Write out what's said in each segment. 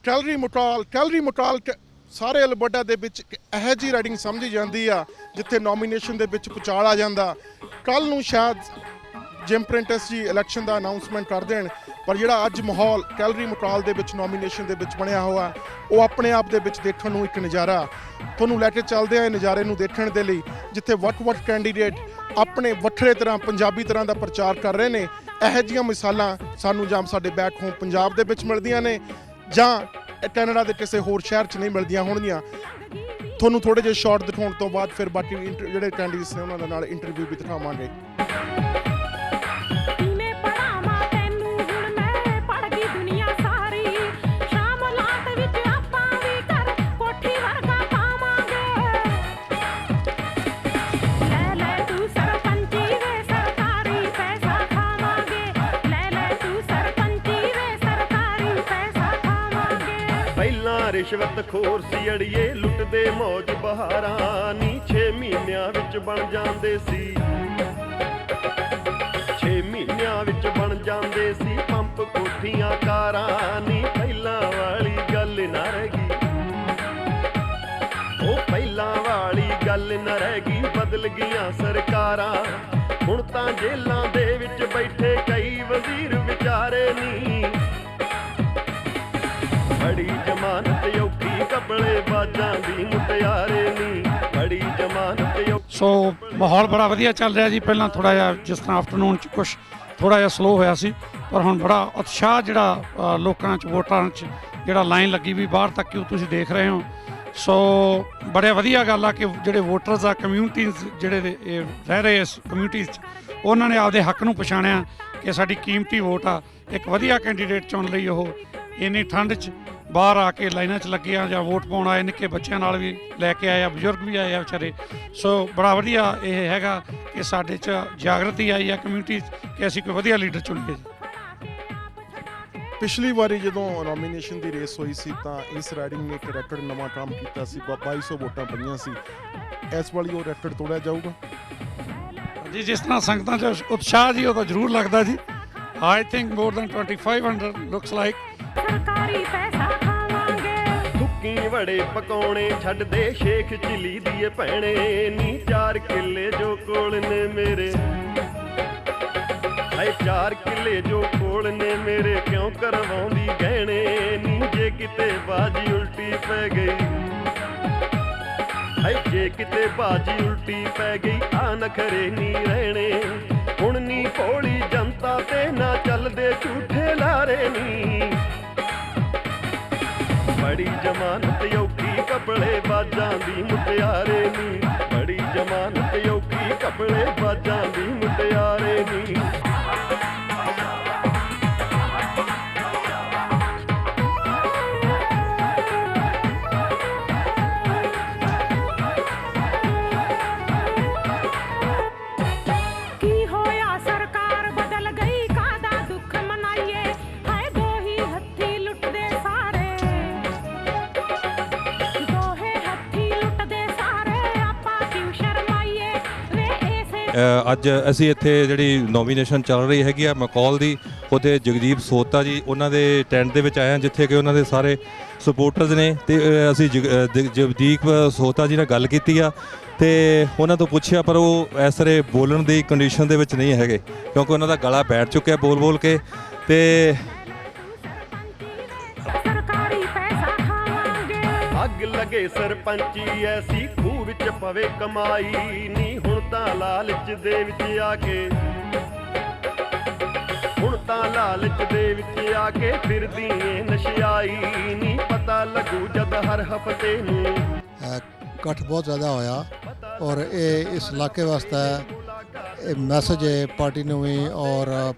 Calorie ਮੋਟਾਲ ਸਾਰੇ Alberta ਦੇ ਵਿੱਚ ਇੱਕ ਇਹੋ ਜਿਹੀ ਰਾਈਡਿੰਗ ਸਮਝੀ ਜਾਂਦੀ ਆ ਜਿੱਥੇ ਨੋਮੀਨੇਸ਼ਨ ਦੇ ਵਿੱਚ ਪੁਚਾਲ ਆ ਜਾਂਦਾ। ਕੱਲ ਨੂੰ ਸ਼ਾਇਦ ਜਿਮ ਪ੍ਰਿੰਟਸ ਜੀ ਇਲੈਕਸ਼ਨ ਦਾ ਅਨਾਉਂਸਮੈਂਟ ਕਰ ਦੇਣ, ਪਰ ਜਿਹੜਾ ਅੱਜ ਮਾਹੌਲ ਕੈਲਰੀ ਮੋਟਾਲ ਦੇ ਵਿੱਚ ਨੋਮੀਨੇਸ਼ਨ ਦੇ ਵਿੱਚ ਬਣਿਆ ਹੋਇਆ ਉਹ ਆਪਣੇ ਆਪ ਦੇ ਵਿੱਚ ਦੇਖਣ ਨੂੰ ਇੱਕ ਨਜ਼ਾਰਾ। ਤੁਹਾਨੂੰ ਲੈ ਕੇ ਚੱਲਦੇ ਆ ਇਹ ਨਜ਼ਾਰੇ ਨੂੰ ਦੇਖਣ ਦੇ ਲਈ, ਜਿੱਥੇ ਵੱਖ-ਵੱਖ ਕੈਂਡੀਡੇਟ ਆਪਣੇ ਵੱਖਰੇ ਤਰ੍ਹਾਂ ਪੰਜਾਬੀ ਤਰ੍ਹਾਂ ਦਾ ਪ੍ਰਚਾਰ ਕਰ ਰਹੇ ਨੇ। ਇਹੋ ਜਿਹੀਆਂ ਮਿਸਾਲਾਂ ਸਾਨੂੰ ਜਾਂ ਸਾਡੇ ਬੈਕ ਹੋਮ ਪੰਜਾਬ ਦੇ ਵਿੱਚ ਮਿਲਦੀਆਂ ਨੇ ਜਾਂ ਕੈਨੇਡਾ ਦੇ ਕਿਸੇ ਹੋਰ ਸ਼ਹਿਰ 'ਚ ਨਹੀਂ ਮਿਲਦੀਆਂ ਹੋਣਗੀਆਂ। ਤੁਹਾਨੂੰ ਥੋੜ੍ਹੇ ਜਿਹੇ ਸ਼ਾਰਟ ਦਿਖਾਉਣ ਤੋਂ ਬਾਅਦ ਫਿਰ ਬਾਕੀ ਜਿਹੜੇ ਕੈਂਡੀਡੇਟਸ ਨੇ ਉਹਨਾਂ ਦੇ ਨਾਲ ਇੰਟਰਵਿਊ ਵੀ ਦਿਖਾਵਾਂਗੇ। ਰਿਸ਼ਵਤ ਖੋਰ ਸੀ ਅੜੀਏ ਲੁੱਟਦੇ ਮੌਜ ਬਹਾਰਾਂ ਨੀ 6 ਮਹੀਨਿਆਂ ਵਿੱਚ ਬਣ ਜਾਂਦੇ ਸੀ 6 ਮਹੀਨਿਆਂ ਵਿੱਚ ਬਣ ਜਾਂਦੇ ਸੀ ਪੰਪ ਕੋਠੀਆਂ ਕਾਰਾਂ ਨੀ ਪਹਿਲਾਂ ਵਾਲੀ ਗੱਲ ਨਾ ਰਹਿ ਗਈ ਉਹ ਪਹਿਲਾਂ ਵਾਲੀ ਗੱਲ ਨਾ ਰਹਿ ਗਈ ਬਦਲ ਗਈਆਂ ਸਰਕਾਰਾਂ ਹੁਣ ਤਾਂ ਜੇਲਾਂ ਦੇ ਵਿੱਚ ਬੈਠੇ ਕਈ ਵਜ਼ੀਰ ਵਿਚਾਰੇ ਨੀ ਬੜੀ ਜ਼ਮਾਨਤ ਔਖੀ ਕਪੜੇ ਬਾਜਾਂ ਦੀ ਮੁਟਿਆਰੇ ਨੀ ਬੜੀ ਜ਼ਮਾਨਤ। ਸੋ ਮਾਹੌਲ ਬੜਾ ਵਧੀਆ ਚੱਲ ਰਿਹਾ ਜੀ। ਪਹਿਲਾਂ ਥੋੜਾ ਜਿਹਾ ਜਿਸ ਤਰ੍ਹਾਂ ਆਫਟਰਨੂਨ 'ਚ ਕੁਛ ਥੋੜਾ ਜਿਹਾ ਸਲੋ ਹੋਇਆ ਸੀ, ਪਰ ਹੁਣ ਬੜਾ ਉਤਸ਼ਾਹ ਜਿਹੜਾ ਲੋਕਾਂ 'ਚ ਵੋਟਰਾਂ 'ਚ ਜਿਹੜਾ ਲਾਈਨ ਲੱਗੀ ਵੀ ਬਾਹਰ ਤੱਕ ਕਿ ਤੁਸੀਂ ਦੇਖ ਰਹੇ ਹੋ। ਸੋ ਬੜੇ ਵਧੀਆ ਗੱਲ ਆ ਕਿ ਜਿਹੜੇ ਵੋਟਰਸ ਆ ਕਮਿਊਨਿਟੀਜ਼ ਜਿਹੜੇ ਰਹਿ ਰਹੇ ਇਸ ਕਮਿਊਨਿਟੀਜ਼ 'ਚ ਉਹਨਾਂ ਨੇ ਆਪਦੇ ਹੱਕ ਨੂੰ ਪਛਾਣਿਆ ਕਿ ਸਾਡੀ ਕੀਮਤੀ ਵੋਟ ਆ। ਇੱਕ ਵਧੀਆ ਕੈਂਡੀਡੇਟ ਚੁਣ ਲਈ ਉਹ ਇੰਨੀ ਠੰਡ 'ਚ ਬਾਹਰ ਆ ਕੇ ਲਾਈਨਾਂ 'ਚ ਲੱਗੇ ਆ ਜਾਂ ਵੋਟ ਪਾਉਣ ਆਏ, ਨਿੱਕੇ ਬੱਚਿਆਂ ਨਾਲ ਵੀ ਲੈ ਕੇ ਆਏ ਆ, ਬਜ਼ੁਰਗ ਵੀ ਆਏ ਆ ਵਿਚਾਰੇ। ਸੋ ਬੜਾ ਵਧੀਆ ਇਹ ਹੈਗਾ ਕਿ ਸਾਡੇ 'ਚ ਜਾਗਰਤੀ ਆਈ ਆ ਕਮਿਊਨਿਟੀ 'ਚ ਕਿ ਅਸੀਂ ਕੋਈ ਵਧੀਆ ਲੀਡਰ ਚੁਣੀਏ ਜੀ। ਪਿਛਲੀ ਵਾਰੀ ਜਦੋਂ ਨੋਮੀਨੇਸ਼ਨ ਦੀ ਰੇਸ ਹੋਈ ਸੀ ਤਾਂ ਇਸ ਰਾਈਡਿੰਗ ਨੇ ਇੱਕ ਰੈਕੋਰਡ ਨਵਾਂ ਕੰਮ ਕੀਤਾ ਸੀ, 2200 ਵੋਟਾਂ ਪਈਆਂ ਸੀ। ਇਸ ਵਾਲੀ ਉਹ ਰੈਕੋਰਡ ਤੋੜਿਆ ਜਾਊਗਾ ਜੀ। ਜਿਸ ਤਰ੍ਹਾਂ ਸੰਗਤਾਂ 'ਚ ਉਤਸ਼ਾਹ ਜੀ ਉਹ ਤਾਂ ਜ਼ਰੂਰ ਲੱਗਦਾ ਜੀ। I think more than 2500 looks like. ਸਰਕਾਰੀ ਪੈਸਾ ਖਾਵਾਂਗੇ ਦੁੱਕੀ ਵੜੇ ਪਕਾਉਣੇ ਛੱਡਦੇ ਸ਼ੇਖ ਚਿਲੀ ਦੀਏ ਭੈਣੇ ਨੀ 4 ਕਿੱਲੇ ਜੋ ਕੋਲ ਨੇ ਮੇਰੇ ਹਾਏ 4 ਕਿੱਲੇ ਜੋ ਕੋਲ ਨੇ ਮੇਰੇ ਕਿਉਂ ਕਰਵਾਉਂਦੀ ਗਹਿਣੇ ਨੀ ਜੇ ਕਿਤੇ ਬਾਜੀ ਉਲਟੀ ਪੈ ਗਈ ਹਾਏ ਜੇ ਕਿਤੇ ਬਾਜੀ ਉਲਟੀ ਪੈ ਗਈ ਆ ਨਖਰੇ ਨੀ ਰਹਿਣੇ ਹੁਣ ਨੀ ਭੋਲੀ ਜਨਤਾ ਤੇ ਨਾ ਚੱਲਦੇ ਝੂਠੇ ਲਾਰੇ ਨੀ ਬੜੀ ਜ਼ਮਾਨਤ ਔਖੀ ਕਪੜੇ ਬਾਜਾਂ ਦੀ ਮੁਟਿਆਰੇ ਨੀ ਬੜੀ ਜ਼ਮਾਨਤ ਔਖੀ ਕਪੜੇ ਬਾਜਾਂ ਦੀ ਮੁਟਿਆਰੇ ਨੀ। ਅੱਜ ਅਸੀਂ ਇੱਥੇ ਜਿਹੜੀ ਨੋਮੀਨੇਸ਼ਨ ਚੱਲ ਰਹੀ ਹੈਗੀ ਆ ਮਕੌਲ ਦੀ, ਉਹਦੇ ਜਗਦੀਪ ਸੋਤਾ ਜੀ ਉਹਨਾਂ ਦੇ ਟੈਂਟ ਦੇ ਵਿੱਚ ਆਏ ਹਾਂ ਜਿੱਥੇ ਕਿ ਉਹਨਾਂ ਦੇ ਸਾਰੇ ਸਪੋਰਟਰਸ ਨੇ ਤੇ ਅਸੀਂ ਜਗਦੀਪ ਸੋਤਾ ਜੀ ਨਾਲ ਗੱਲ ਕੀਤੀ ਆ ਤੇ ਉਹਨਾਂ ਤੋਂ ਪੁੱਛਿਆ ਪਰ ਉਹ ਇਸ ਤਰ੍ਹਾਂ ਬੋਲਣ ਦੀ ਕੰਡੀਸ਼ਨ ਦੇ ਵਿੱਚ ਨਹੀਂ ਹੈਗੇ ਕਿਉਂਕਿ ਉਹਨਾਂ ਦਾ ਗਲਾ ਬੈਠ ਚੁੱਕਿਆ ਬੋਲ ਕੇ ਤੇ ਅੱਗ ਲੱਗੇ ਸਰਪੰਚੀ ਐਸੀ ਖੂਹ ਵਿੱਚ ਪਵੇ ਕਮਾਈ ਨੀ ਹੁਣ ਤਾਂ ਲਾਲਚ ਦੇ ਵਿੱਚ ਆ ਕੇ ਹੁਣ ਤਾਂ ਲਾਲਚ ਦੇ ਵਿੱਚ ਆ ਕੇ ਫਿਰਦੀ ਏ ਨਸ਼ਿਆਈ ਨੀ ਪਤਾ ਲੱਗੂ ਜਦ ਹਰ ਹਫਤੇ ਨੂੰ। ਇਕੱਠ ਬਹੁਤ ਜ਼ਿਆਦਾ ਹੋਇਆ ਔਰ ਇਹ ਇਸ ਇਲਾਕੇ ਵਾਸਤੇ ਮੈਸੇਜ ਹੈ ਪਾਰਟੀ ਨੂੰ ਵੀ ਔਰ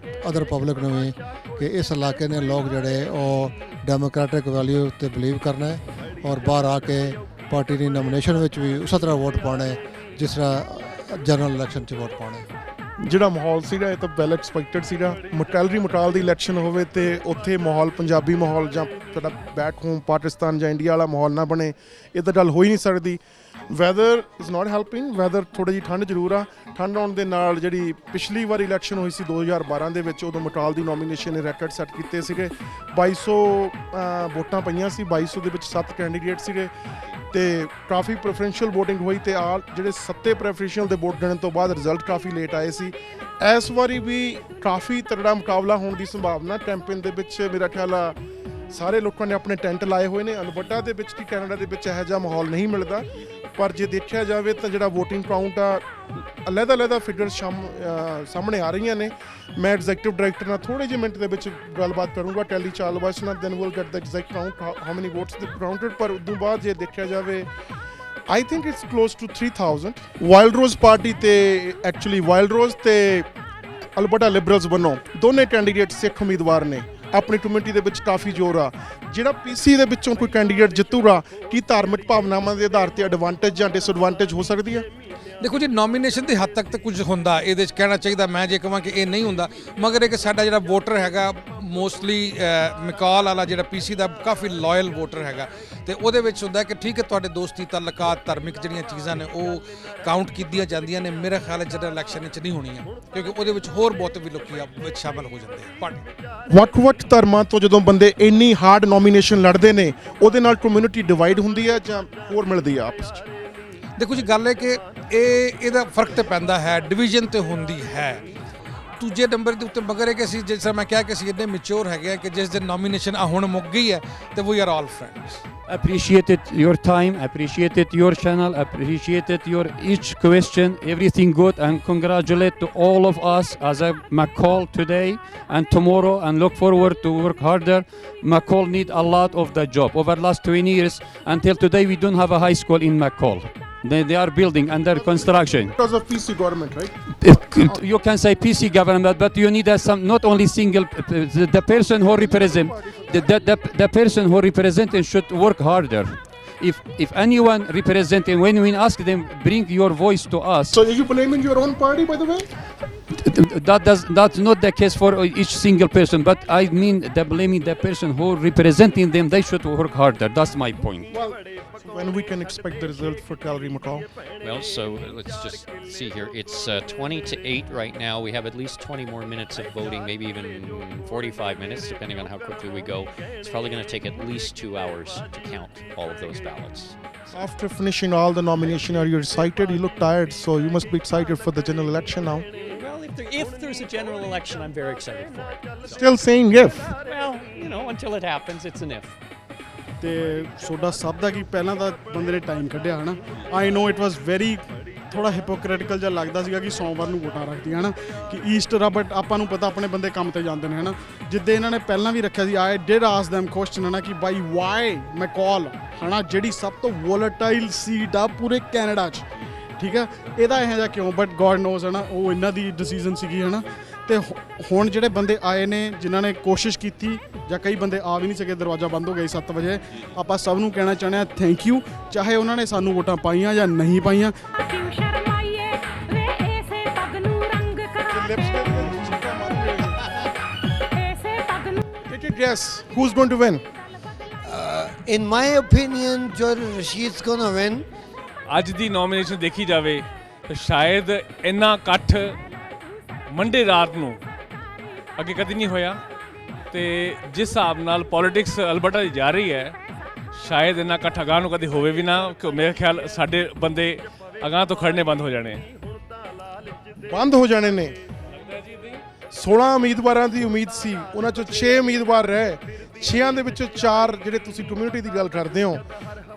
ਅਦਰ ਪਬਲਿਕ ਨੂੰ ਵੀ ਕਿ ਇਸ ਇਲਾਕੇ ਨੇ ਲੋਕ ਜਿਹੜੇ ਉਹ ਡੈਮੋਕ੍ਰੈਟਿਕ ਵੈਲਿਊ ਉੱਤੇ ਬਿਲੀਵ ਕਰਨਾ ਹੈ ਔਰ ਬਾਹਰ ਆ ਕੇ ਪਾਰਟੀ ਦੀ ਨੋਮੀਨੇਸ਼ਨ ਵਿੱਚ ਵੀ ਉਸੇ ਤਰ੍ਹਾਂ ਵੋਟ ਪਾਉਣਾ ਹੈ ਜਿਸ ਤਰ੍ਹਾਂ ਜਨਰਲ ਇਲੈਕਸ਼ਨ 'ਚ ਵੋਟ ਪਾਉਣਾ ਹੈ। ਜਿਹੜਾ ਮਾਹੌਲ ਸੀਗਾ ਇਹ ਤਾਂ ਵੈਲ ਐਕਸਪੈਕਟਡ ਸੀਗਾ। ਕੈਲਰੀ ਮੋਟਾਲ ਦੀ ਇਲੈਕਸ਼ਨ ਹੋਵੇ ਤੇ ਉੱਥੇ ਮਾਹੌਲ ਪੰਜਾਬੀ ਮਾਹੌਲ ਜਾਂ ਸਾਡਾ ਬੈਕ ਹੋਮ ਪਾਕਿਸਤਾਨ ਜਾਂ ਇੰਡੀਆ ਵਾਲਾ ਮਾਹੌਲ ਨਾ ਬਣੇ, ਇਹ ਤਾਂ ਗੱਲ ਹੋ ਹੀ ਨਹੀਂ ਸਕਦੀ। Weather is not helping. Weather ਥੋੜੀ ਜਿਹੀ ਠੰਡ ਜ਼ਰੂਰ ਆ। ਠੰਡ ਆਉਣ ਦੇ ਨਾਲ ਜਿਹੜੀ ਪਿਛਲੀ ਵਾਰ ਇਲੈਕਸ਼ਨ ਹੋਈ ਸੀ 2012 ਦੇ ਵਿੱਚ, ਉਦੋਂ ਮਟਾਲ ਦੀ ਨੋਮੀਨੇਸ਼ਨ ਨੇ ਰੈਕਡ ਸੈੱਟ ਕੀਤੇ ਸੀਗੇ। 2200 ਵੋਟਾਂ ਪਈਆਂ ਸੀ, 2200 ਦੇ ਵਿੱਚ 7 ਕੈਂਡੀਡੇਟ ਸੀਗੇ ਤੇ ਕਾਫੀ ਪ੍ਰੈਫਰੈਂਸ਼ੀਅਲ VOTING ਹੋਈ ਤੇ ਆ ਜਿਹੜੇ 7 ਪ੍ਰੈਫਰੈਂਸ਼ੀਅਲ ਦੇ ਵੋਟ ਗਿਣਨ ਤੋਂ ਬਾਅਦ ਰਿਜ਼ਲਟ ਕਾਫੀ ਲੇਟ ਆਏ ਸੀ। ਇਸ ਵਾਰੀ ਵੀ ਕਾਫੀ ਤਗੜਾ ਮੁਕਾਬਲਾ ਹੋਣ ਦੀ ਸੰਭਾਵਨਾ। ਕੈਂਪੇਨ ਦੇ ਵਿੱਚ ਮੇਰਾ ਖਿਆਲ ਆ ਸਾਰੇ ਲੋਕਾਂ ਨੇ ਆਪਣੇ ਟੈਂਟ ਲਾਏ ਹੋਏ ਨੇ। ਅਲਬਰਟਾ ਦੇ ਵਿੱਚ ਕਿ ਕੈਨੇਡਾ ਦੇ ਵਿੱਚ ਇਹੋ ਜਿਹਾ ਮਾਹੌਲ ਨਹੀਂ ਮਿਲਦਾ, ਪਰ ਜੇ ਦੇਖਿਆ ਜਾਵੇ ਤਾਂ ਜਿਹੜਾ VOTING ਕਾਊਂਟ ਆ ਅਲੱਗ-ਅਲੱਗ ਫਿਗਰ ਸਾਹਮਣੇ ਆ ਰਹੀਆਂ ਨੇ। ਮੈਂ ਐਗਜ਼ੈਕਟਿਵ ਡਾਇਰੈਕਟਰ ਨਾਲ ਥੋੜੇ ਜਿਹੇ ਮਿੰਟ ਦੇ ਵਿੱਚ ਗੱਲਬਾਤ ਕਰੂੰਗਾ, ਟੈਲੀ ਚਾਰਲਸ ਨਾਲ, then will get the exact count how many votes they counted. ਪਰ ਉਦੋਂ ਬਾਅਦ ਜੇ ਦੇਖਿਆ ਜਾਵੇ I think it's close to 3000। Wild Rose party ਤੇ ਐਕਚੁਅਲੀ ਵਾਈਲਡ ਰੋਜ਼ ਤੇ ਅਲਬਰਟਾ ਲਿਬਰਲਸ ਵੱਲੋਂ ਦੋਨੇ ਕੈਂਡੀਡੇਟ ਸਿੱਖ ਉਮੀਦਵਾਰ ਨੇ। ਆਪਣੀ ਕਮਿਊਨਿਟੀ ਦੇ ਵਿੱਚ ਕਾਫੀ ਜ਼ੋਰ ਆ। ਜਿਹੜਾ PC ਦੇ ਵਿੱਚੋਂ ਕੋਈ ਕੈਂਡੀਡੇਟ ਜਿੱਤੂਗਾ, ਕੀ ਧਾਰਮਿਕ ਭਾਵਨਾਵਾਂ ਦੇ ਆਧਾਰ ਤੇ ਐਡਵਾਂਟੇਜ ਜਾਂ ਡਿਸਐਡਵਾਂਟੇਜ ਹੋ ਸਕਦੀ ਹੈ? ਦੇਖੋ ਜੀ, ਨੋਮੀਨੇਸ਼ਨ ਦੀ ਹੱਦ ਤੱਕ ਤਾਂ ਕੁਝ ਹੁੰਦਾ ਇਹਦੇ 'ਚ ਕਹਿਣਾ ਚਾਹੀਦਾ। ਮੈਂ ਜੇ ਕਹਾਂ ਕਿ ਇਹ ਨਹੀਂ ਹੁੰਦਾ, ਮਗਰ ਇਹ ਕਿ ਸਾਡਾ ਜਿਹੜਾ ਵੋਟਰ ਹੈਗਾ ਮੋਸਟਲੀ ਮਕੌਲ ਵਾਲਾ ਜਿਹੜਾ PC ਦਾ ਕਾਫੀ ਲਾਇਲ ਵੋਟਰ ਹੈਗਾ, ਤੇ ਉਹਦੇ ਵਿੱਚ ਹੁੰਦਾ ਕਿ ਠੀਕ ਹੈ ਤੁਹਾਡੇ ਦੋਸਤੀ ਤਾਲੁਕਾਤ ਧਾਰਮਿਕ ਜਿਹੜੀਆਂ ਚੀਜ਼ਾਂ ਨੇ ਉਹ ਕਾਊਂਟ ਕੀਤੀਆਂ ਜਾਂਦੀਆਂ ਨੇ। ਮੇਰਾ ਖਿਆਲ ਹੈ ਜਿਹੜਾ ਇਲੈਕਸ਼ਨ ਵਿੱਚ ਨਹੀਂ ਹੋਣੀਆਂ, ਕਿਉਂਕਿ ਉਹਦੇ ਵਿੱਚ ਹੋਰ ਬਹੁਤ ਵੀ ਲੋਕੀ ਵਿੱਚ ਸ਼ਾਮਲ ਹੋ ਜਾਂਦੇ ਆ ਪਾਰਟੀ। ਵੱਖ-ਵੱਖ ਧਰਮਾਂ ਤੋਂ ਜਦੋਂ ਬੰਦੇ ਇੰਨੀ ਹਾਰਡ ਨੋਮੀਨੇਸ਼ਨ ਲੜਦੇ ਨੇ, ਉਹਦੇ ਨਾਲ ਕਮਿਊਨਿਟੀ ਡਿਵਾਈਡ ਹੁੰਦੀ ਹੈ ਜਾਂ ਹੋਰ ਮਿਲਦੀ ਹੈ ਆਪਸ 'ਚ? ਦੇਖੋ ਜੀ, ਗੱਲ ਹੈ ਕਿ ਇਹਦਾ ਫਰਕ ਤੇ ਪੈਂਦਾ ਹੈ, ਡਿਵੀਜ਼ਨ ਤੇ ਹੁੰਦੀ ਹੈ। ਦੂਜੇ ਨੰਬਰ ਦੇ ਉੱਤੇ ਮਗਰ ਹੈ ਕਿ ਅਸੀਂ ਜਿਸ ਤਰ੍ਹਾਂ ਮੈਂ ਕਿਹਾ ਕਿ ਅਸੀਂ ਇੰਨੇ ਮੈਚੁਰ ਹੈਗੇ ਆ ਕਿ ਜਿਸ ਦਿਨ ਨੋਮੀਨੇਸ਼ਨ ਹੁਣ ਮੁੱਕ ਗਈ ਹੈ ਤੇ we are all friends. Appreciated your time, appreciated your channel, appreciated your each question, everything good, and congratulate to all of us as a McCall today and tomorrow, and look forward to work harder. McCall need a lot of the job. Over last 20 years until today we don't have a high school in McCall. They are building under construction. Because of PC government, right? You can say PC government, but you need some not only single the person who represent the person who representing should work harder. If anyone representing, when we ask them bring your voice to us. So are you blaming your own party, by the way? That's not the case for each single person, but I mean the blaming the person who representing them, they should work harder. That's my point. Well, when we can expect the result for Calgary McCall? Well, so let's just see here. It's 20 to 8 right now. We have at least 20 more minutes of voting, maybe even 45 minutes, depending on how quickly we go. It's probably going to take at least 2 hours to count all of those ballots. After finishing all the nomination, are you excited? You look tired, so you must be excited for the general election now. Well, if there's a general election, I'm very excited for it. Still saying if. Well, until it happens, it's an if. ਤੇ ਤੁਹਾਡਾ ਸਭ ਦਾ ਕੀ ਪਹਿਲਾਂ ਤਾਂ ਬੰਦੇ ਨੇ time ਕੱਢਿਆ ਹਨਾ। ਆਈ ਨੋ it was very ਥੋੜਾ ਹਿਪੋਕ੍ਰਿਟੀਕਲ ਜਿਹਾ ਲੱਗਦਾ ਸੀਗਾ ਕਿ ਸੋਮਵਾਰ ਨੂੰ ਵੋਟਾਂ ਰੱਖਦੀਆਂ ਹਨਾ ਕਿ ਈਸਟਰ ਆ, ਬਟ ਆਪਾਂ ਨੂੰ ਪਤਾ ਆਪਣੇ ਬੰਦੇ ਕੰਮ ਤੇ ਜਾਂਦੇ ਨੇ ਹਨਾ। ਜਿੱਦਾਂ ਇਹਨਾਂ ਨੇ ਪਹਿਲਾਂ ਵੀ ਰੱਖਿਆ ਸੀ, I did ask them question ਹਨਾ ਕਿ ਬਾਈ ਵਾਈ ਮੈਕੌਲ ਹਨਾ, ਜਿਹੜੀ ਸਭ ਤੋਂ ਵੋਲੇਟਾਈਲ ਸੀਟ ਆ ਪੂਰੇ ਕੈਨੇਡਾ 'ਚ, ਠੀਕ ਆ, ਇਹਦਾ ਇਹੋ ਜਿਹਾ ਕਿਉਂ? ਬਟ ਗੋਡ ਨੋਜ਼ ਹਨਾ, ਉਹ ਇਹਨਾਂ ਦੀ ਡਿਸੀਜਨ ਸੀਗੀ ਹਨਾ। ਤੇ ਹੁਣ ਜਿਹੜੇ ਬੰਦੇ ਆਏ ਨੇ ਜਿਨ੍ਹਾਂ ਨੇ ਕੋਸ਼ਿਸ਼ ਕੀਤੀ, ਜਾਂ ਕਈ ਬੰਦੇ ਆ ਵੀ ਨਹੀਂ ਸਕੇ, ਦਰਵਾਜ਼ਾ ਬੰਦ ਹੋ ਗਿਆ 7 ਵਜੇ, ਆਪਾਂ ਸਭ ਨੂੰ ਕਹਿਣਾ ਚਾਹੁੰਦੇ ਹਾਂ ਥੈਂਕ ਯੂ, ਚਾਹੇ ਉਹਨਾਂ ਨੇ ਸਾਨੂੰ ਵੋਟਾਂ ਪਾਈਆਂ ਜਾਂ ਨਹੀਂ ਪਾਈਆਂ। ਕਿਉਂ ਸ਼ਰਮਾਈਏ ਵੇ ਐਸੇ ਪੱਗ ਨੂੰ ਰੰਗ ਕਰਾਂਗੇ, ਐਸੇ ਪੱਗ ਨੂੰ। Take a guess, who's going to win? In my opinion, ਜੋ ਰਸ਼ੀਦ's gonna win. ਅੱਜ ਦੀ ਨੋਮੀਨੇਸ਼ਨ ਦੇਖੀ ਜਾਵੇ ਤਾਂ ਸ਼ਾਇਦ ਇੰਨਾ ਇਕੱਠ ਮੰਡੇ ਰਾਤ ਨੂੰ ਅੱਗੇ ਕਦੀ ਨਹੀਂ ਹੋਇਆ, ਤੇ ਜਿਸ ਹਿਸਾਬ ਨਾਲ ਪੋਲੀਟਿਕਸ ਅਲਬਰਟਾ ਦੀ ਜਾ ਰਹੀ ਹੈ, ਸ਼ਾਇਦ ਇੰਨਾ ਇਕੱਠ ਅਗਾਂਹ ਨੂੰ ਕਦੇ ਹੋਵੇ ਵੀ ਨਾ। ਮੇਰੇ ਖਿਆਲ ਸਾਡੇ ਬੰਦੇ ਅਗਾਂਹ ਤੋਂ ਖੜਨੇ ਬੰਦ ਹੋ ਜਾਣੇ ਨੇ। 16 ਉਮੀਦਵਾਰਾਂ ਦੀ ਉਮੀਦ ਸੀ, ਉਹਨਾਂ ਚੋਂ 6 ਉਮੀਦਵਾਰ ਰਹੇ। 6 ਦੇ ਵਿੱਚੋਂ 4 ਜਿਹੜੇ ਤੁਸੀਂ ਕਮਿਊਨਿਟੀ ਦੀ ਗੱਲ ਕਰਦੇ ਹੋ,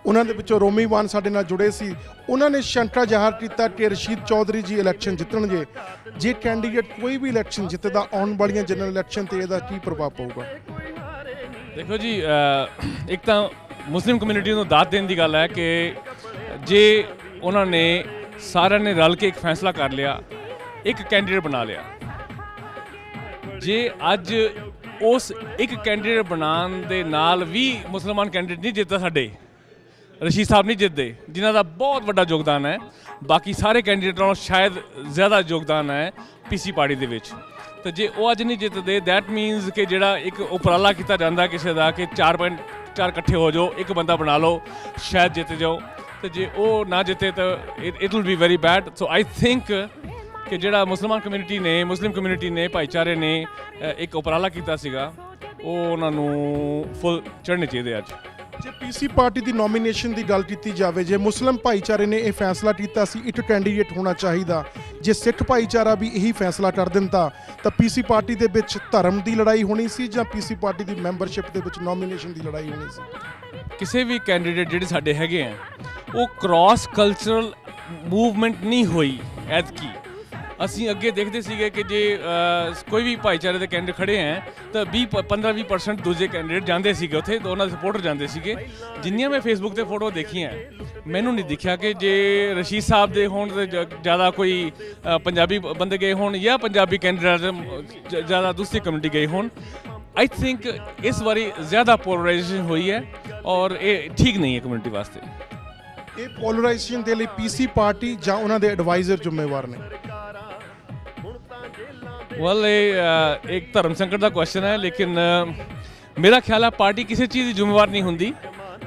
ਉਹਨਾਂ ਦੇ ਵਿੱਚੋਂ ਰੋਮੀ ਵਾਨ ਸਾਡੇ ਨਾਲ ਜੁੜੇ ਸੀ। ਉਹਨਾਂ ਨੇ ਸ਼ੰਕਾ ਜ਼ਾਹਰ ਕੀਤਾ ਕਿ ਰਸ਼ੀਦ ਚੌਧਰੀ ਜੀ ਇਲੈਕਸ਼ਨ ਜਿੱਤਣਗੇ। ਜੇ ਕੈਂਡੀਡੇਟ ਕੋਈ ਵੀ ਇਲੈਕਸ਼ਨ ਜਿੱਤਦਾ, ਆਉਣ ਵਾਲੀਆਂ ਜਨਰਲ ਇਲੈਕਸ਼ਨ ਤੇ ਇਹਦਾ ਕੀ ਪ੍ਰਭਾਵ ਪਊਗਾ? ਦੇਖੋ ਜੀ, ਇੱਕ ਤਾਂ ਮੁਸਲਿਮ ਕਮਿਊਨਿਟੀ ਨੂੰ ਦਾਤ ਦੇਣ ਦੀ ਗੱਲ ਹੈ ਕਿ ਜੇ ਉਹਨਾਂ ਨੇ ਸਾਰਿਆਂ ਨੇ ਰਲ ਕੇ ਇੱਕ ਫੈਸਲਾ ਕਰ ਲਿਆ, ਇੱਕ ਕੈਂਡੀਡੇਟ ਬਣਾ ਲਿਆ, ਜੇ ਅੱਜ ਉਸ ਇੱਕ ਕੈਂਡੀਡੇਟ ਬਣਾਉਣ ਦੇ ਨਾਲ ਵੀ ਮੁਸਲਮਾਨ ਕੈਂਡੀਡੇਟ ਨਹੀਂ ਜਿੱਤਦਾ, ਸਾਡੇ ਰਸ਼ੀਦ ਸਾਹਿਬ ਨਹੀਂ ਜਿੱਤਦੇ, ਜਿਨ੍ਹਾਂ ਦਾ ਬਹੁਤ ਵੱਡਾ ਯੋਗਦਾਨ ਹੈ, ਬਾਕੀ ਸਾਰੇ ਕੈਂਡੀਡੇਟਾਂ ਨਾਲੋਂ ਸ਼ਾਇਦ ਜ਼ਿਆਦਾ ਯੋਗਦਾਨ ਹੈ PC ਪਾਰਟੀ ਦੇ ਵਿੱਚ, ਤੇ ਜੇ ਉਹ ਅੱਜ ਨਹੀਂ ਜਿੱਤਦੇ, ਦੈਟ ਮੀਨਸ ਕਿ ਜਿਹੜਾ ਇੱਕ ਉਪਰਾਲਾ ਕੀਤਾ ਜਾਂਦਾ ਕਿਸੇ ਦਾ ਕਿ 4 ਇਕੱਠੇ ਹੋ ਜਾਓ, ਇੱਕ ਬੰਦਾ ਬਣਾ ਲਓ, ਸ਼ਾਇਦ ਜਿੱਤ ਜਾਓ। ਤੇ ਜੇ ਉਹ ਨਾ ਜਿੱਤੇ ਤਾਂ it will be very bad. So I think ਕਿ ਜਿਹੜਾ ਮੁਸਲਮਾਨ ਕਮਿਊਨਿਟੀ ਨੇ, ਮੁਸਲਿਮ ਕਮਿਊਨਿਟੀ ਨੇ, ਭਾਈਚਾਰੇ ਨੇ ਇੱਕ ਉਪਰਾਲਾ ਕੀਤਾ ਸੀਗਾ, ਉਹ ਉਹਨਾਂ ਨੂੰ ਫੁੱਲ ਚੜ੍ਹਨੇ ਚਾਹੀਦੇ ਅੱਜ। ਜੇ ਪੀਸੀ ਪਾਰਟੀ ਦੀ ਨੋਮੀਨੇਸ਼ਨ ਦੀ ਗੱਲ ਕੀਤੀ ਜਾਵੇ, ਜੇ ਮੁਸਲਿਮ ਭਾਈਚਾਰੇ ਨੇ ਇਹ ਫੈਸਲਾ ਕੀਤਾ ਸੀ ਇੱਕ ਕੈਂਡੀਡੇਟ ਹੋਣਾ ਚਾਹੀਦਾ, ਜੇ ਸਿੱਖ ਭਾਈਚਾਰਾ ਵੀ ਇਹੀ ਫੈਸਲਾ ਕਰ ਦਿੰਦਾ ਤਾਂ ਪੀਸੀ ਪਾਰਟੀ ਦੇ ਵਿੱਚ ਧਰਮ ਦੀ ਲੜਾਈ ਹੋਣੀ ਸੀ ਜਾਂ ਪੀਸੀ ਪਾਰਟੀ ਦੀ ਮੈਂਬਰਸ਼ਿਪ ਦੇ ਵਿੱਚ ਨੋਮੀਨੇਸ਼ਨ ਦੀ ਲੜਾਈ ਹੋਣੀ ਸੀ? ਕਿਸੇ ਵੀ ਕੈਂਡੀਡੇਟ ਜਿਹੜੇ ਸਾਡੇ ਹੈਗੇ ਆ ਉਹ ਕ੍ਰਾਸ ਕਲਚਰਲ ਮੂਵਮੈਂਟ ਨਹੀਂ ਹੋਈ ਐਤਕੀ। ਅਸੀਂ ਅੱਗੇ ਦੇਖਦੇ ਸੀਗੇ ਕਿ ਜੇ ਕੋਈ ਵੀ ਭਾਈਚਾਰੇ ਦੇ ਕੈਂਡੀਡੇਟ ਖੜੇ ਹੈ ਤਾਂ 15-20% ਦੂਜੇ ਕੈਂਡੀਡੇਟ ਜਾਂਦੇ ਸੀਗੇ ਉੱਥੇ, ਤਾਂ ਉਹਨਾਂ ਦੇ ਸਪੋਰਟਰ ਜਾਂਦੇ ਸੀਗੇ। ਜਿੰਨੀਆਂ ਮੈਂ ਫੇਸਬੁੱਕ ਤੇ ਫੋਟੋ ਦੇਖੀਆਂ, ਮੈਨੂੰ ਨਹੀਂ ਦਿਖਿਆ ਕਿ ਜੇ ਰਸ਼ੀਦ ਸਾਹਿਬ ਦੇ ਹੋਣ ਤੇ ਜ਼ਿਆਦਾ ਕੋਈ ਪੰਜਾਬੀ ਬੰਦੇ ਗਏ ਹੋਣ ਜਾਂ ਪੰਜਾਬੀ ਕੈਂਡੀਡੇਟ ਜ਼ਿਆਦਾ ਦੂਸਰੀ ਕਮਿਊਨਿਟੀ ਗਏ ਹੋਣ। ਆਈ ਥਿੰਕ ਇਸ ਵਾਰੀ ਜ਼ਿਆਦਾ ਪੋਲਰਾਈਜੇਸ਼ਨ ਹੋਈ ਹੈ ਔਰ ਇਹ ਠੀਕ ਨਹੀਂ ਹੈ ਕਮਿਊਨਿਟੀ ਵਾਸਤੇ। ਇਹ ਪੋਲਰਾਈਜੇਸ਼ਨ ਦੇ ਲਈ ਪੀਸੀ ਪਾਰਟੀ ਜਾਂ ਉਹਨਾਂ ਦੇ ਐਡਵਾਈਜ਼ਰ ਜ਼ਿੰਮੇਵਾਰ ਨੇ? ਵੈਲ ਇਹ ਇੱਕ ਧਰਮ ਸੰਕਟ ਦਾ ਕੁਐਸਚਨ ਹੈ, ਲੇਕਿਨ ਮੇਰਾ ਖਿਆਲ ਹੈ ਪਾਰਟੀ ਕਿਸੇ ਚੀਜ਼ ਦੀ ਜ਼ਿੰਮੇਵਾਰ ਨਹੀਂ ਹੁੰਦੀ।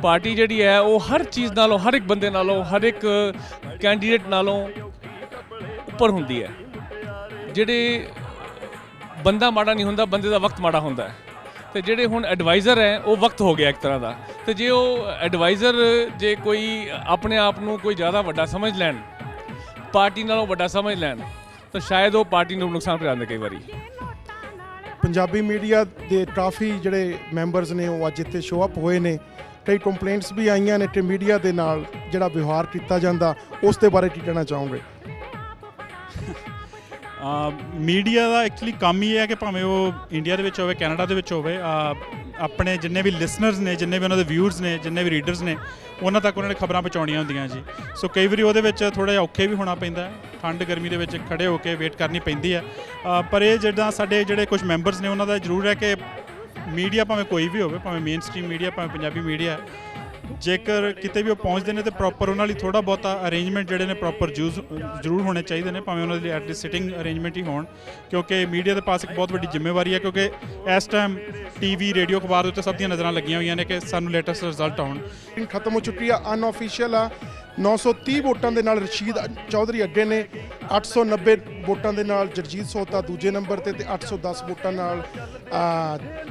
ਪਾਰਟੀ ਜਿਹੜੀ ਹੈ ਉਹ ਹਰ ਚੀਜ਼ ਨਾਲੋਂ, ਹਰ ਇੱਕ ਬੰਦੇ ਨਾਲੋਂ, ਹਰ ਇੱਕ ਕੈਂਡੀਡੇਟ ਨਾਲੋਂ ਉੱਪਰ ਹੁੰਦੀ ਹੈ। ਜਿਹੜੇ ਬੰਦਾ ਮਾੜਾ ਨਹੀਂ ਹੁੰਦਾ, ਬੰਦੇ ਦਾ ਵਕਤ ਮਾੜਾ ਹੁੰਦਾ ਹੈ। ਤੇ ਜਿਹੜੇ ਹੁਣ ਐਡਵਾਈਜ਼ਰ ਹੈ ਉਹ ਵਕਤ ਹੋ ਗਿਆ ਇੱਕ ਤਰ੍ਹਾਂ ਦਾ, ਤੇ ਜੇ ਉਹ ਐਡਵਾਈਜ਼ਰ ਜੇ ਕੋਈ ਆਪਣੇ ਆਪ ਨੂੰ ਕੋਈ ਜ਼ਿਆਦਾ ਵੱਡਾ ਸਮਝ ਲੈਣ, ਪਾਰਟੀ ਨਾਲੋਂ ਵੱਡਾ ਸਮਝ ਲੈਣ, ਤਾਂ ਸ਼ਾਇਦ ਉਹ ਪਾਰਟੀ ਨੂੰ ਨੁਕਸਾਨ ਪਹੁੰਚਾਉਂਦੇ ਕਈ ਵਾਰੀ। ਪੰਜਾਬੀ ਮੀਡੀਆ ਦੇ ਕਾਫੀ ਜਿਹੜੇ ਮੈਂਬਰਸ ਨੇ ਉਹ ਅੱਜ ਇੱਥੇ ਸ਼ੋਅ ਅਪ ਹੋਏ ਨੇ, ਕਈ ਕੰਪਲੇਂਟਸ ਵੀ ਆਈਆਂ ਨੇ ਕਿ ਮੀਡੀਆ ਦੇ ਨਾਲ ਜਿਹੜਾ ਵਿਵਹਾਰ ਕੀਤਾ ਜਾਂਦਾ, ਉਸ ਦੇ ਬਾਰੇ ਕੀ ਕਹਿਣਾ ਚਾਹੋਗੇ? ਮੀਡੀਆ ਦਾ ਐਕਚੁਅਲੀ ਕੰਮ ਹੀ ਹੈ ਕਿ ਭਾਵੇਂ ਉਹ ਇੰਡੀਆ ਦੇ ਵਿੱਚ ਹੋਵੇ, ਕੈਨੇਡਾ ਦੇ ਵਿੱਚ ਹੋਵੇ, ਆਪਣੇ ਜਿੰਨੇ ਵੀ ਲਿਸਨਰਸ ਨੇ, ਜਿੰਨੇ ਵੀ ਉਹਨਾਂ ਦੇ ਵਿਊਅਰਸ ਨੇ, ਜਿੰਨੇ ਵੀ ਰੀਡਰਸ ਨੇ, ਉਹਨਾਂ ਤੱਕ ਉਹਨਾਂ ਨੇ ਖਬਰਾਂ ਪਹੁੰਚਾਉਣੀਆਂ ਹੁੰਦੀਆਂ ਜੀ। ਸੋ ਕਈ ਵਾਰੀ ਉਹਦੇ ਵਿੱਚ ਥੋੜ੍ਹਾ ਜਿਹਾ ਔਖੇ ਵੀ ਹੋਣਾ ਪੈਂਦਾ ਹੈ, ਠੰਡ ਗਰਮੀ ਦੇ ਵਿੱਚ ਖੜੇ ਹੋ ਕੇ ਵੇਟ ਕਰਨੀ ਪੈਂਦੀ ਹੈ। ਪਰ ਇਹ ਜਿੱਦਾਂ ਸਾਡੇ ਜਿਹੜੇ ਕੁਝ ਮੈਂਬਰਸ ਨੇ ਉਹਨਾਂ ਦਾ ਜ਼ਰੂਰ ਹੈ ਕਿ ਮੀਡੀਆ ਭਾਵੇਂ ਕੋਈ ਵੀ ਹੋਵੇ, ਭਾਵੇਂ ਮੇਨ ਸਟ੍ਰੀਮ ਮੀਡੀਆ, ਭਾਵੇਂ ਪੰਜਾਬੀ ਮੀਡੀਆ, ਜੇਕਰ ਕਿਤੇ ਵੀ ਉਹ ਪਹੁੰਚਦੇ ਨੇ ਤਾਂ ਪ੍ਰੋਪਰ ਉਹਨਾਂ ਲਈ ਥੋੜ੍ਹਾ ਬਹੁਤਾ ਅਰੇਂਜਮੈਂਟ ਜਿਹੜੇ ਨੇ ਪ੍ਰੋਪਰ ਜ਼ਰੂਰ ਹੋਣੇ ਚਾਹੀਦੇ ਨੇ, ਭਾਵੇਂ ਉਹਨਾਂ ਦੇ ਲਈ ਐਟਲੀਸਟ ਸਿਟਿੰਗ ਅਰੇਂਜਮੈਂਟ ਹੀ ਹੋਣ, ਕਿਉਂਕਿ ਮੀਡੀਆ ਦੇ ਪਾਸ ਇੱਕ ਬਹੁਤ ਵੱਡੀ ਜ਼ਿੰਮੇਵਾਰੀ ਹੈ। ਕਿਉਂਕਿ ਇਸ ਟਾਈਮ ਟੀਵੀ, ਰੇਡੀਓ, ਅਖਬਾਰ ਦੇ ਉੱਤੇ ਸਭ ਦੀਆਂ ਨਜ਼ਰਾਂ ਲੱਗੀਆਂ ਹੋਈਆਂ ਨੇ ਕਿ ਸਾਨੂੰ ਲੇਟੈਸਟ ਰਿਜ਼ਲਟ ਆਉਣ। ਖਤਮ ਹੋ ਚੁੱਕੀ ਆ, ਅਨਆਫੀਸ਼ੀਅਲ ਆ। 930 ਵੋਟਾਂ ਦੇ ਨਾਲ ਰਸ਼ੀਦ ਚੌਧਰੀ ਅੱਗੇ ਨੇ, 890 ਵੋਟਾਂ ਦੇ ਨਾਲ ਜਗਜੀਤ ਸੋਤਾ ਦੂਜੇ ਨੰਬਰ ਤੇ 810 ਵੋਟਾਂ ਨਾਲ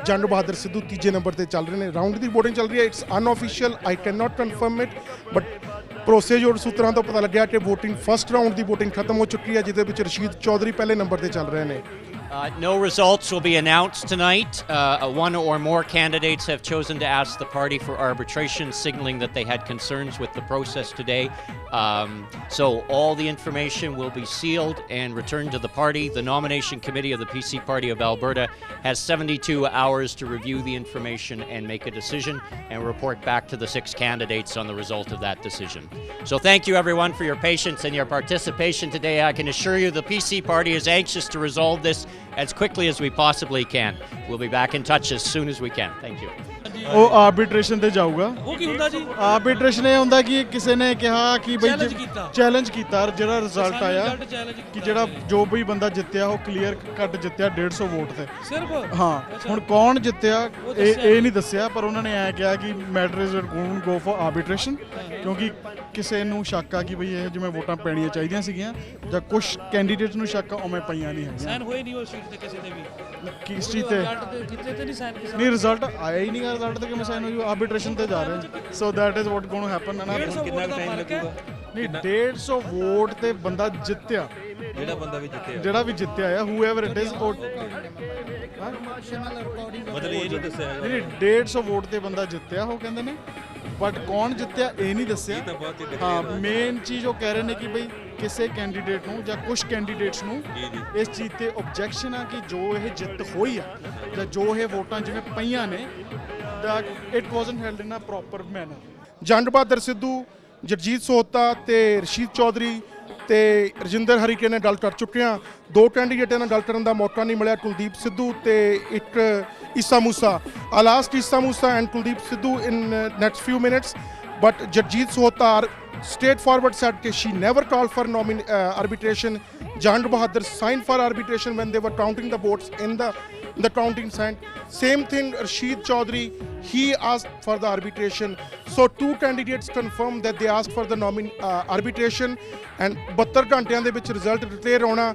ਜੰਡ ਬਹਾਦਰ ਸਿੱਧੂ ਤੀਜੇ ਨੰਬਰ ਤੇ ਚੱਲ ਰਹੇ ਨੇ। ਰਾਊਂਡ ਦੀ ਵੋਟਿੰਗ ਚੱਲ ਰਹੀ ਹੈ। It's unofficial, I can not confirm it, but ਭਰੋਸੇਯੋਗ ਸੂਤਰਾਂ ਤੋਂ ਪਤਾ ਲੱਗਿਆ ਕਿ ਵੋਟਿੰਗ ਫਸਟ ਰਾਊਂਡ ਦੀ ਵੋਟਿੰਗ ਖਤਮ ਹੋ ਚੁੱਕੀ ਹੈ, ਜਿਹਦੇ ਵਿੱਚ ਰਸ਼ੀਦ ਚੌਧਰੀ ਪਹਿਲੇ ਨੰਬਰ ਤੇ ਚੱਲ ਰਹੇ ਨੇ। No results will be announced tonight. One or more candidates have chosen to ask the party for arbitration, signaling that they had concerns with the process today. So all the information will be sealed and returned to the party. The nomination committee of the PC Party of Alberta has 72 hours to review the information and make a decision and report back to the 6 candidates on the result of that decision. So thank you everyone for your patience and your participation today. I can assure you the PC Party is anxious to resolve this as quickly as we possibly can. We'll be back in touch as soon as we can. Thank you. ਉਹ arbitration ਤੇ ਜਾਊਗਾ। ਉਹ ਕੀ ਹੁੰਦਾ ਜੀ? Arbitration ਇਹ ਹੁੰਦਾ ਕਿ ਕਿਸੇ ਨੇ ਕਿਹਾ ਕਿ ਬਈ ਚੈਲੰਜ ਕੀਤਾ, ਜਿਹੜਾ ਰਿਜ਼ਲਟ ਆਇਆ ਕਿ ਜਿਹੜਾ ਜੋ ਵੀ ਬੰਦਾ ਜਿੱਤਿਆ ਉਹ ਕਲੀਅਰ ਕੱਟ ਜਿੱਤਿਆ 150 ਵੋਟ ਤੇ ਸਿਰਫ। ਹਾਂ, ਹੁਣ ਕੌਣ ਜਿੱਤਿਆ ਇਹ ਨਹੀਂ ਦੱਸਿਆ, ਪਰ ਉਹਨਾਂ ਨੇ ਐ ਕਿਹਾ ਕਿ matter is going go for arbitration, ਕਿਉਂਕਿ ਕਿਸੇ ਨੂੰ ਸ਼ੱਕ ਆ ਕਿ ਬਈ ਇਹ ਜਿਵੇਂ ਵੋਟਾਂ ਪੈਣੀਆਂ ਚਾਹੀਦੀਆਂ ਸੀਗੀਆਂ ਜਾਂ ਕੁਝ ਕੈਂਡੀਡੇਟ ਨੂੰ ਸ਼ੱਕ ਆ ਉਵੇਂ ਪਈਆਂ ਨਹੀਂ ਹੈਗੀਆਂ। ਸਾਈਨ ਹੋਏ ਨਹੀਂ ਉਹ ਸੀਟ ਤੇ ਕਿਸੇ ਦੇ ਵੀ? ਕਿਸ ਚੀਜ਼ ਤੇ? ਕਿਤੇ ਤੇ ਨਹੀਂ ਸਾਈਨ ਕਿਸੇ ਨਹੀਂ, ਰਿਜ਼ਲਟ ਆਇਆ ਹੀ ਨਹੀਂ ਗਾ, ਰਿਜ਼ਲਟ ਤੇ ਕਿਵੇਂ ਸਾਈਨ ਹੋ ਜੂ? ਆਰਬਿਟ੍ਰੇਸ਼ਨ ਤੇ ਜਾ ਰਹੇ। So that is what going to happen. ਕਿੰਨਾ ਟਾਈਮ ਲੱਗੂਗਾ? ਨਹੀਂ, 150 ਵੋਟ ਤੇ ਬੰਦਾ ਜਿੱਤਿਆ, ਜਿਹੜਾ ਵੀ ਜਿੱਤਿਆ ਆ, ਹੂਐਵਰ ਇਟ ਇਜ਼। ਮਤਲਬ ਇਹ ਨਹੀਂ ਦੱਸਿਆ ਨਹੀਂ, 150 ਵੋਟ ਤੇ ਬੰਦਾ ਜਿੱਤਿਆ ਉਹ ਕਹਿੰਦੇ ਨੇ, ਬਟ ਕੌਣ ਜਿੱਤਿਆ ਇਹ ਨਹੀਂ ਦੱਸਿਆ। ਹਾਂ, ਮੇਨ ਚੀਜ਼ ਉਹ ਕਹਿ ਰਹੇ ਨੇ ਕਿ ਬਈ ਕਿਸੇ ਕੈਂਡੀਡੇਟ ਨੂੰ ਜਾਂ ਕੁਝ ਕੈਂਡੀਡੇਟਸ ਨੂੰ ਇਸ ਚੀਜ਼ ਤੇ ਆਬਜੈਕਸ਼ਨ ਆ ਕਿ ਜੋ ਇਹ ਜਿੱਤ ਹੋਈ ਆ ਜਾਂ ਜੋ ਇਹ ਵੋਟਾਂ ਜਿਵੇਂ ਪਈਆਂ ਨੇ, that it wasn't held in a proper manner. ਜੰਡ ਬਹਾਦਰ ਸਿੱਧੂ, ਜਗਜੀਤ ਸੋਤਾ ਤੇ ਰਸ਼ੀਦ ਚੌਧਰੀ ਤੇ ਰਜਿੰਦਰ ਹਰੀਕੇ ਨੇ ਗੱਲ ਕਰ ਚੁੱਕੇ ਹਾਂ। 2 ਕੈਂਡੀਡੇਟਾਂ ਨਾਲ ਗੱਲ ਕਰਨ ਦਾ ਮੌਕਾ ਨਹੀਂ ਮਿਲਿਆ, ਕੁਲਦੀਪ ਸਿੱਧੂ ਤੇ ਇੱਕ ਈਸਾ ਮੂਸਾ। I asked Issa Musa and Kuldeep Sidhu in next few minutes, but Jagjeet Sohta straightforward said that she never called for arbitration. Jand Bahadur signed for arbitration when they were counting the votes in the the counting sent. Same thing, Rashid Chaudhary, he asked for the arbitration. So 2 candidates confirmed that they asked for the arbitration, and 72 ਘੰਟਿਆਂ ਦੇ ਵਿੱਚ result declare ਹੋਣਾ।